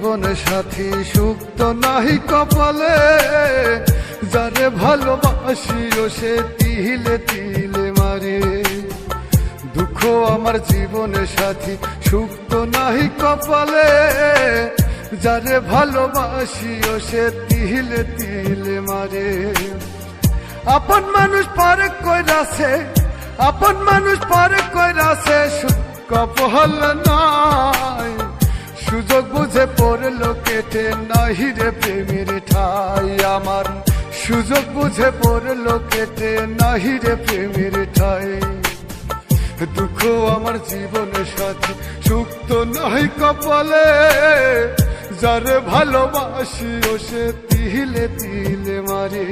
জীবন সাথী সুখ তো নাহি কপালে, যারে ভালোবাসিও সে তিলে তিলে মারে। দুঃখ আমার জীবন সাথী সুখ তো নাহি কপালে, যারে ভালোবাসিও সে তিলে তিলে মারে। আপন মানুষ পরে কইরাছে, আপন মানুষ পরে কইরাছে, সুখ কপাল নাই। সুযোগ বুঝে পড়লো কেটে নাহি রে প্রেমের ঠাই আমার, সুযোগ বুঝে পড়লো কেটে নাহি রে প্রেমের ঠাই। দুঃখ আমার জীবন সাথী সুখ তো নাহি কপালে, যারে ভালোবাসিও সে তিলে তিলে মারে।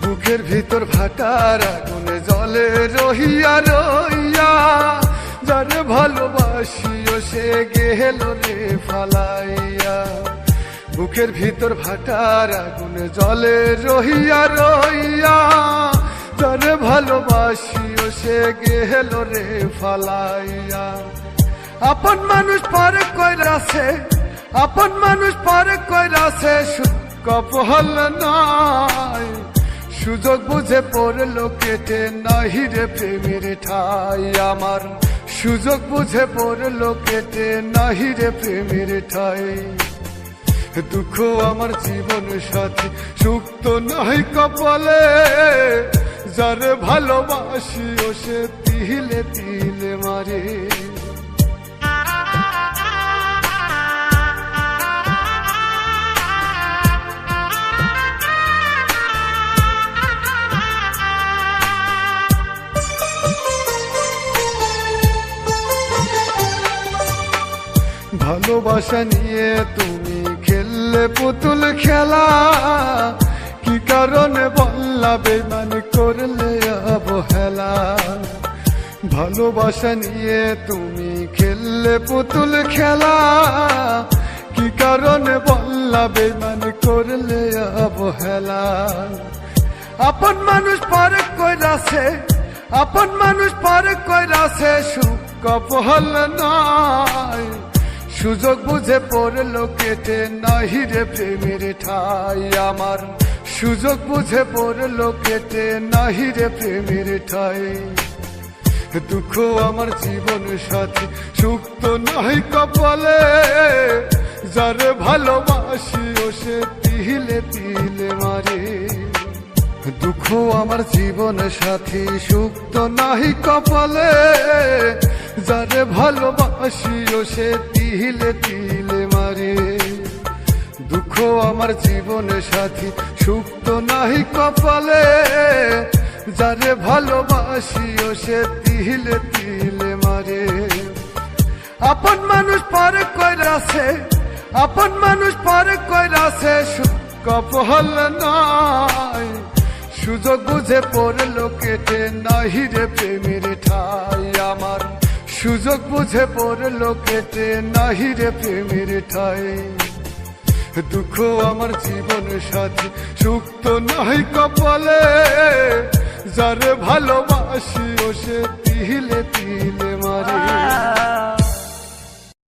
বুকের ভিতর ভাটার আগুনে জলে রহিয়া রইয়া, যারে ভালোবাসিও সে গেল রে ফালাইয়া। বুকের ভিতর ভাটার আগুনে জলে রহিয়া রইয়া, যারে ভালোবাসিও সে গেল রে ফালাইয়া। আপন মানুষ পরে কইরাছে, আপন মানুষ পরে কইরাছে, সুখ কপাল নাই। সুযোগ বুঝে পড়লো কেটে নাহি রে প্রেমের ঠাই আমার, সুযোগ বুঝে পড়লো কেটে নাহি রে প্রেমের ঠাই। দুঃখ আমার জীবন সাথী সুখ তো নাহি কপালে, যারে ভালোবাসিও সে তিলে তিলে মারে। ভালোবাসা নিয়ে তুমি খেললে পুতুল খেলা, কি কারণে বললা বেমান করলে অবহেলা। ভালোবাসা নিয়ে তুমি খেললে পুতুল খেলা, কি কারণে বললা বেমান করলে অবহেলা। আপন মানুষ পরে কইরাছে, আপন মানুষ পরে কইরাছে, সুখ কপাল নাই। সুযোগ বুঝে পড়লো কেটে নাহি রে প্রেমের ঠাই আমার, সুযোগ বুঝে পড়লো কেটে নাহি রে প্রেমের ঠাই। দুঃখ আমার জীবন সাথী সুখ তো নাহি কপালে, যারে ভালোবাসিও সে তিলে তিলে মারে। দুঃখ আমার জীবন সাথী সুখ তো নাহি কপালে, যারে ভালোবাসিও সে তিলে তিলে মারে। দুঃখ আমার জীবন সাথী সুখ তো নাহি কপালে, যারে ভালোবাসিও সে তিলে তিলে মারে। আপন মানুষ পরে কইরাছে, আপন মানুষ পরে কইরাছে, সুখ কপাল নাই। সুযোগ বুঝে পড়লো কেটে নাহি রে প্রেমের ঠাই আমার, সুযোগ বুঝে পড়লো কেটে নাহি রে প্রেমের ঠাই। দুঃখ আমার জীবন সাথী সুখ তো নাহি কপালে, যারে ভালোবাসিও সে তিলে তিলে মারে।